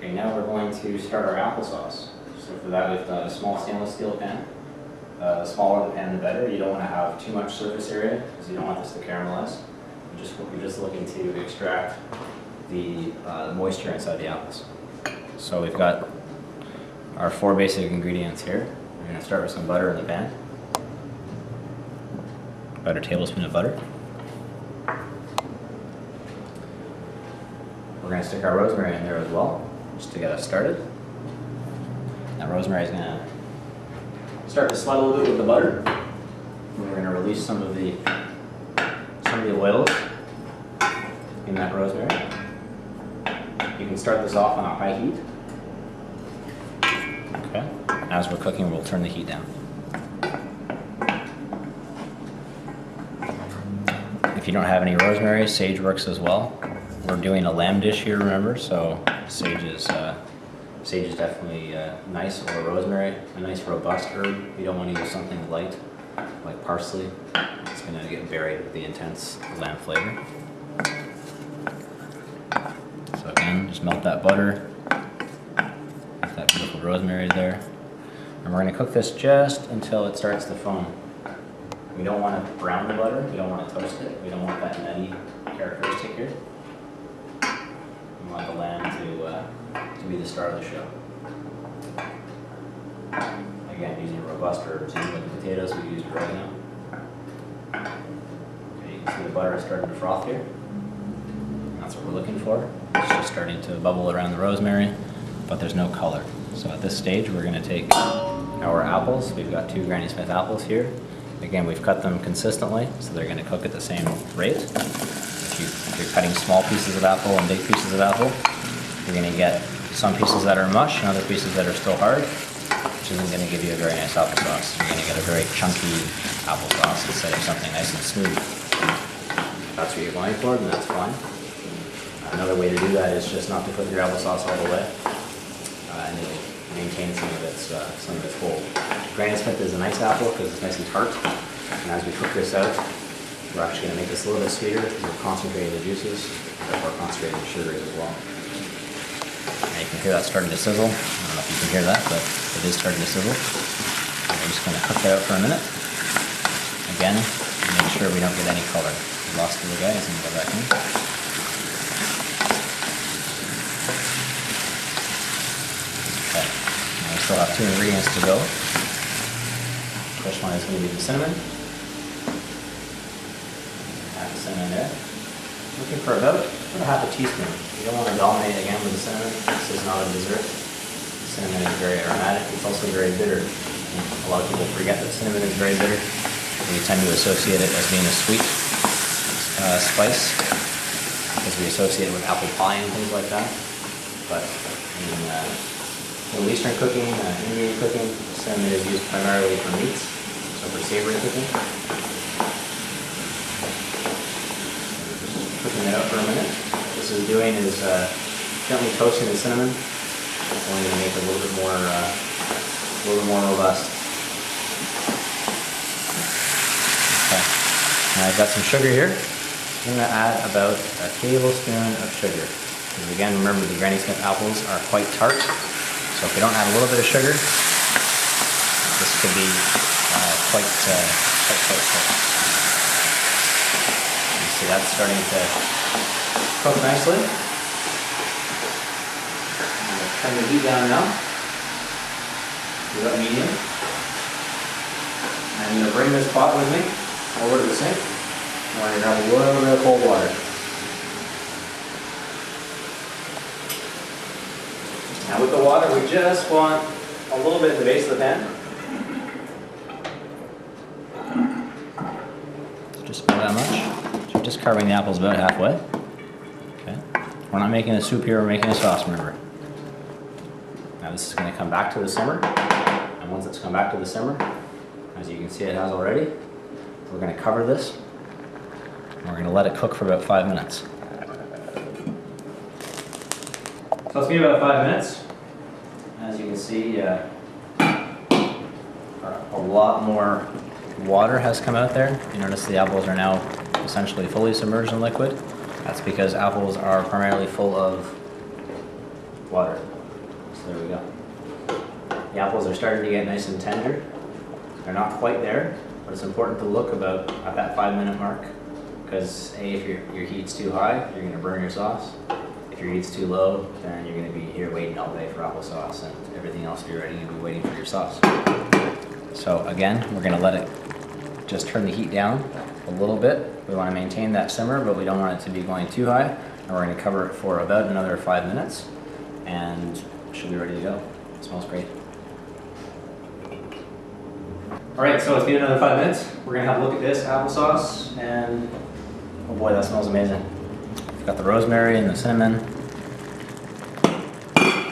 Okay, now we're going to start our applesauce. So for that, we've got a small stainless steel pan. The smaller the pan, the better. You don't want to have too much surface area because you don't want this to caramelize. You're just looking to extract the moisture inside the apples. So we've got our 4 basic ingredients here. We're going to start with some butter in the pan. About a tablespoon of butter. We're going to stick our rosemary in there as well, just to get us started. That rosemary is going to start to sweat a little bit with the butter. We're going to release some of the oils in that rosemary. You can start this off on a high heat. Okay. As we're cooking, we'll turn the heat down. If you don't have any rosemary, sage works as well. We're doing a lamb dish here, remember, so sage is definitely nice, or rosemary, a nice robust herb. You don't want to use something light, like parsley. It's going to get buried with the intense lamb flavor. So again, just melt that butter, with that beautiful rosemary there. And we're going to cook this just until it starts to foam. We don't want to brown the butter, we don't want to toast it, we don't want that nutty characteristic here. We want the lamb to be the star of the show. Again, using robust herbs. Even with the potatoes, we used oregano. Okay, you can see the butter is starting to froth here. That's what we're looking for. It's just starting to bubble around the rosemary, but there's no color. So at this stage, we're going to take our apples. We've got 2 Granny Smith apples here. Again, we've cut them consistently, so they're going to cook at the same rate. If you're cutting small pieces of apple and big pieces of apple, you're going to get some pieces that are mush and other pieces that are still hard, which isn't going to give you a very nice applesauce. You're going to get a very chunky applesauce instead of something nice and smooth. If that's what you're going for, then that's fine. Another way to do that is just not to cook your applesauce all the way, and it'll maintain some of its hold. Granny Smith is a nice apple because it's nice and tart, and as we cook this out, we're actually going to make this a little bit sweeter because we're concentrating the juices, therefore concentrating the sugars as well. Now you can hear that starting to sizzle. I don't know if you can hear that, but it is starting to sizzle. And we're just going to cook that out for a minute. Again, make sure we don't get any color. We lost the guys and go back in. Okay, now we still have 2 ingredients to go. First one is going to be the cinnamon. Add the cinnamon there. Looking for about half a teaspoon. You don't want to dominate again with the cinnamon. This is not a dessert. Cinnamon is very aromatic. It's also very bitter. And a lot of people forget that cinnamon is very bitter. We tend to associate it as being a sweet spice because we associate it with apple pie and things like that. But in Middle Eastern cooking, Indian cooking, cinnamon is used primarily for meats, so for savory cooking. Cooking it out for a minute. What this is doing is gently toasting the cinnamon, only to make it a little bit more robust. Okay. Now I've got some sugar here. I'm going to add about a tablespoon of sugar. Because again, remember the Granny Smith apples are quite tart. So if we don't add a little bit of sugar, this could be quite tart. You see that's starting to cook nicely. I'm going to turn the heat down now. Do that medium. I'm going to bring this pot with me over to the sink. I'm going to grab a little bit of cold water. Now with the water, we just want a little bit at the base of the pan. Just about that much. So we're just carving the apples about halfway. Okay. We're not making a soup here, we're making a sauce, remember. Now this is going to come back to the simmer. And once it's come back to the simmer, as you can see it has already, we're going to cover this. And we're going to let it cook for about 5 minutes. So it's been about 5 minutes. As you can see, a lot more water has come out there. You notice the apples are now essentially fully submerged in liquid. That's because apples are primarily full of water. So there we go. The apples are starting to get nice and tender. They're not quite there, but it's important to look about at that 5-minute mark, because if your heat's too high, you're going to burn your sauce. If your heat's too low, then you're going to be here waiting all day for applesauce, and everything else will be ready. You'll be waiting for your sauce. So again, we're going to let it just turn the heat down a little bit. We want to maintain that simmer, but we don't want it to be going too high. And we're going to cover it for about another 5 minutes, and it should be ready to go. It smells great. All right, so it's been another 5 minutes. We're gonna have a look at this applesauce, and oh boy, that smells amazing. We've got the rosemary and the cinnamon,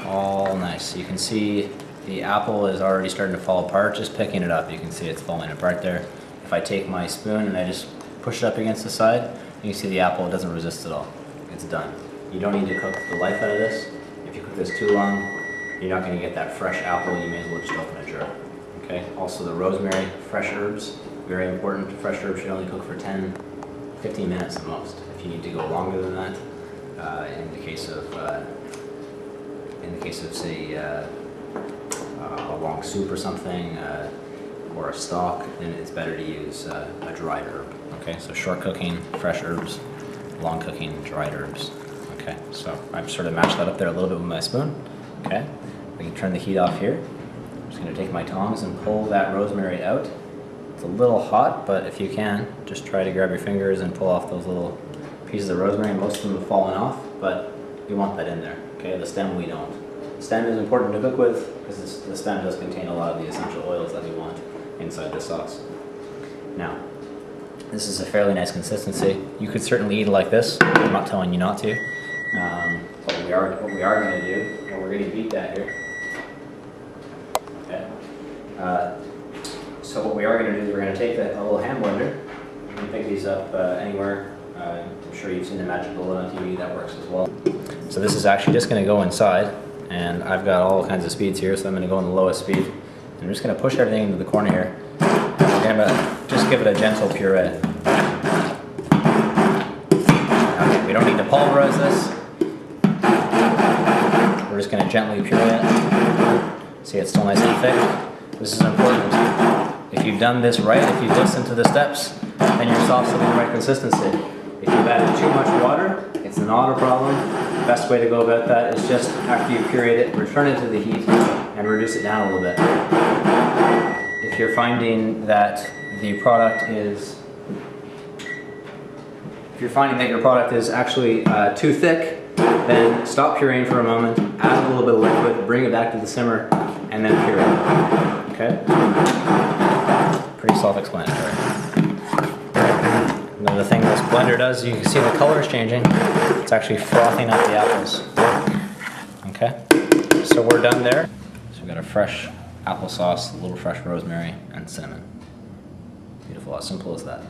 all nice. You can see the apple is already starting to fall apart. Just picking it up, you can see it's falling apart there. If I take my spoon and I just push it up against the side, you can see the apple doesn't resist at all. It's done. You don't need to cook the life out of this. If you cook this too long, you're not gonna get that fresh apple. You may as well just open a jar. Okay. Also the rosemary, fresh herbs, very important. Fresh herbs should only cook for 10-15 minutes at most. If you need to go longer than that, in the case of say a long soup or something, or a stock, then it's better to use a dried herb. Okay, so short cooking, fresh herbs, long cooking, dried herbs. Okay, so I've sort of mashed that up there a little bit with my spoon. Okay, we can turn the heat off here. I'm just going to take my tongs and pull that rosemary out. It's a little hot, but if you can, just try to grab your fingers and pull off those little pieces of rosemary. Most of them have fallen off, but you want that in there. Okay, the stem we don't. The stem is important to cook with because the stem does contain a lot of the essential oils that we want inside the sauce. Now, this is a fairly nice consistency. You could certainly eat it like this. I'm not telling you not to. What we are going to do, and we're going to beat that here. Okay. So what we are going to do is we're going to take a little hand blender. You can pick these up anywhere. I'm sure you've seen the Magic Bullet on TV. That works as well. So this is actually just going to go inside, and I've got all kinds of speeds here, so I'm going to go on the lowest speed. And I'm just going to push everything into the corner here. We're going to just give it a gentle puree. Okay, we don't need to pulverize this. We're just going to gently puree it. See, it's still nice and thick. This is important. If you've done this right, if you've listened to the steps, then your sauce will be the right consistency. If you've added too much water, it's not a problem. The best way to go about that is just after you've pureed it, return it to the heat and reduce it down a little bit. If you're finding that the product is, your product is actually too thick, then stop pureeing for a moment, add a little bit of liquid, bring it back to the simmer, and then puree. Okay? Pretty self-explanatory. Another thing this blender does, you can see the color is changing. It's actually frothing up the apples. Okay? So we're done there. So we've got a fresh applesauce, a little fresh rosemary, and cinnamon. Beautiful, as simple as that.